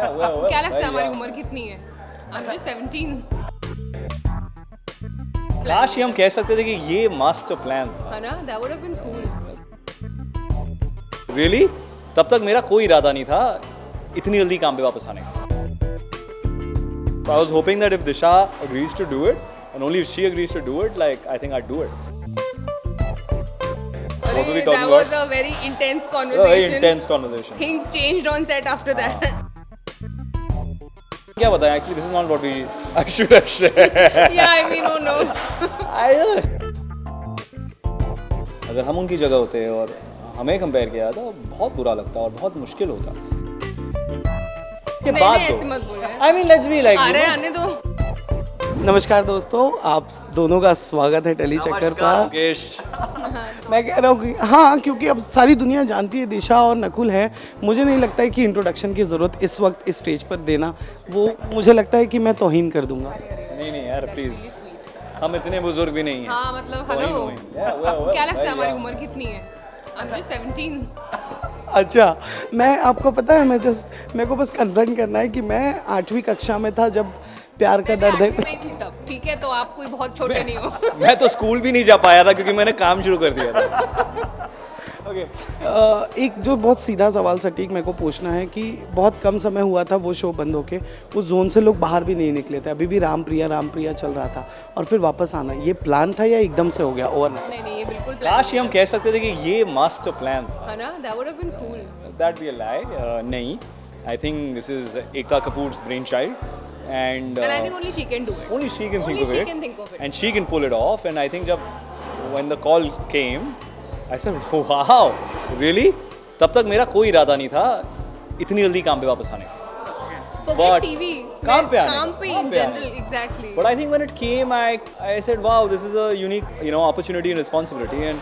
आपको क्या लगता है हमारी उम्र कितनी है? I'm just 17. काश ही हम कह सकते थे कि ये मास्टर प्लान था। है ना? That would have been cool. Really तब तक मेरा कोई इरादा नहीं था इतनी जल्दी काम पे वापस आने का। So I was hoping that if Disha agrees to do it, and only if she agrees to do it, like I think I'd do it. What were we talking That about? was a very intense A conversation. very intense conversation. Things changed on set after that. क्या बताएं? Actually, this is not what I should have shared. Yeah, I mean, oh no. अगर हम उनकी जगह होते और हमें compare किया तो बहुत बुरा लगता और बहुत मुश्किल होता। नहीं, ऐसे मत बोलो। I mean, let's be like. अरे आने दो। नमस्कार दोस्तों, आप दोनों का स्वागत है टेली चक्कर पर। मुकेश। मैं कह रहा हूँ कि हाँ, क्योंकि अब सारी दुनिया जानती है दिशा और नकुल हैं। मुझे नहीं लगता है कि इंट्रोडक्शन की ज़रूरत इस वक्त इस स्टेज पर देना, वो मुझे लगता है कि मैं तौहीन कर दूंगा। नहीं यार प्लीज, हम इतने बुजुर्ग भी नहीं हैं। हाँ मतलब हेलो। आपको क्या लगता है हमारी उम्र कितनी है? I'm just 17. अच्छा, मैं आपको पता है, मेरे को बस कन्फर्म करना है कि मैं 8वीं कक्षा में था जब प्यार का दर्द है। मैं थी तब, ठीक है, तो आप कोई बहुत छोटे नहीं हो। मैं तो स्कूल भी नहीं जा पाया था क्योंकि मैंने काम शुरू कर दिया था। ओके, एक जो बहुत सीधा सवाल सटीक मेरे को पूछना है कि बहुत कम समय हुआ था वो शो बंद होके, उस जोन से लोग बाहर भी नहीं निकले थे, अभी भी राम प्रिया चल रहा था और फिर वापस आना, ये प्लान था या एकदम से हो गया ओवरनाइट? नहीं ये बिल्कुल काश ही हम कह सकते थे कि ये मास्टर प्लान था। है ना? That would have been cool. That be a lie. नहीं, I think this is Ekta Kapoor's brainchild, and And I think only she can do it. only she can think Only of she it, can think of it. and she can pull it off. And I think when the call came, I said, wow, really? तब तक मेरा कोई इरादा नहीं था इतनी जल्दी काम पे वापस आने का। Forget But TV. काम पे आने काम का, पे काम in पे आने general, का। exactly. But I think when it came, I said, wow, this is a unique, opportunity and responsibility, and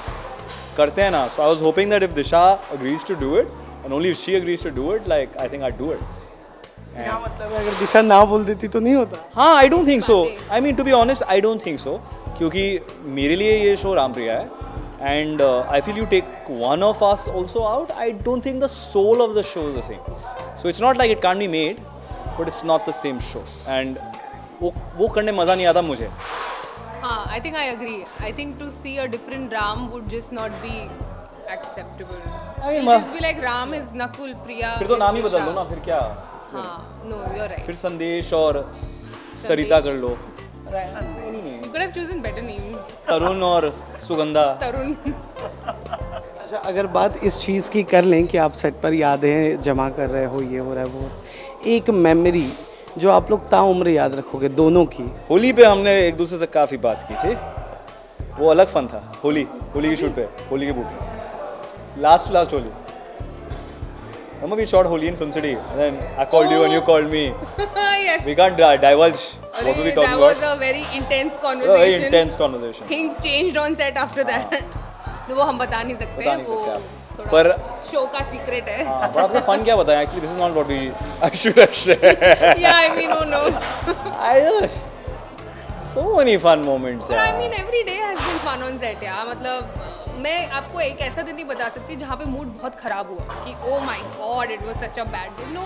करते हैं ना. So I was hoping that if Disha agrees to do it, and only if she agrees to do it, like I think I'd do it. क्या मतलब है, अगर दिशा ना बोल देती तो नहीं होता? हाँ, I don't think so. I mean, to be honest, I don't think so. क्योंकि मेरे लिए ये शो रामप्रिया है, and I feel you take one of us also out, I don't think the soul of the show is the same. So it's not like it can't be made, but it's not the same show. And वो करने मज़ा नहीं आता मुझे. हाँ, I think I agree. I think to see a different Ram would just not be acceptable. I mean, It'll just be like Ram is Nakul, Priya. फिर तो is नाम ही बदल Disha. लो ना, फिर क्या? हाँ, no, you're right. फिर संदेश और सरिता कर लो. You could have chosen better names. तरुण और सुगंधा. Tarun. अच्छा, अगर बात इस चीज़ की कर लें कि आप सेट पर यादें जमा कर रहे हो, ये हो रहा है वो, एक मेमोरी जो आप लोग ताउम्र याद रखोगे दोनों की। होली पे हमने एक दूसरे से काफ़ी बात की थी. वो अलग फन था. होली की शूट पे, होली के बूट पे. Last Holi. Remember we shot Holi in Film City, and then I called you and you called me. Yes. We can't divulge what were we That talking was about. a very intense A conversation. very intense conversation. Things changed on set after that. तो वो हम बता नहीं सकते. बता नहीं वो सकते आप. थोड़ा पर शो का सीक्रेट है. हाँ, पर आपको फन क्या बताया? Actually, this is not what I should have shared. Yeah, I mean, oh no. So many fun moments. But I यार. mean, every day has been fun on set यार. मतलब मैं आपको एक ऐसा दिन नहीं बता सकती जहाँ पे मूड बहुत खराब हुआ कि oh my god it was such a bad day. No,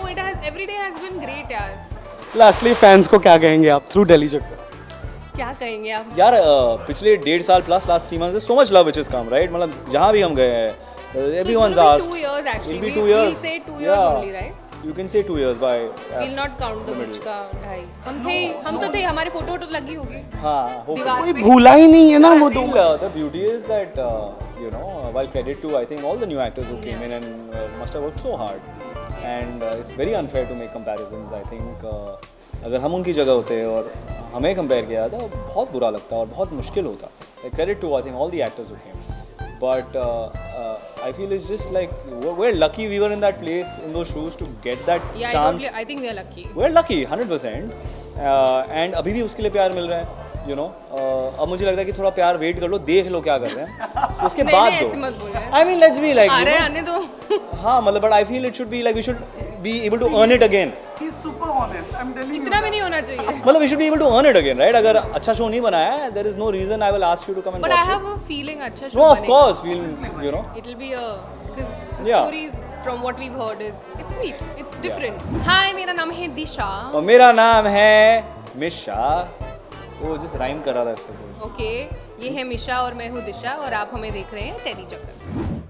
every day has been great यार. लास्टली फैंस को क्या कहेंगे आप थ्रू दिल्ली चक्कर? क्या कहेंगे आप? यार पिछले 1.5 साल plus last 3 months so much love which has come, right? मतलब जहाँ भी हम गए हैं, everyone's So asked. it's gonna be 2 years actually. It'll be 2 We'll years. say 2 years Yeah. only, right? You can say 2 years by. We'll not count the बीच का 2.5. हम तो थे, हमारी फोटो लगी होगी हाँ, hopefully. दीवार कोई पे. भूला ही नहीं है ना वो दो। The beauty is that while credit to I think all the new actors who came in and must have worked so hard, and it's very unfair to make comparisons. I think अगर हम उनकी जगह होते और हमें compare किया तो बहुत बुरा लगता और बहुत मुश्किल होता. Credit to I think all the actors who came, but I feel it's just like we're lucky we were in that place in those shoes to get that Yeah, chance. I think we are lucky. We're lucky 100%, and अभी भी उसके लिए प्यार मिल रहा है. अब मुझे लगता है कि थोड़ा प्यार वेट कर लो, देख लो क्या कर रहे हैं, उसके बाद दो. ऐसे मत बोलो यार. I mean, let's be like, अरे आने दो. हाँ मतलब, but I feel it should be like we should be able to earn it again. इतना भी नहीं होना चाहिए. मतलब we should be able to earn it again, right? अगर अच्छा शो नहीं बनाया है, there is no reason I will ask you to come and But I watch have it. a feeling अच्छा show No, of बनेगा. course, we'll, It'll be a because the Yeah. story is from what we've heard is it's sweet, it's different. Hi, मेरा नाम है दिशा. और मेरा नाम है मिशा. वो जिस राइम कर रहा था इसको. Okay, ये है मिशा और मैं हूँ दिशा और आप हमें देख रहे हैं टेडी चक्कर.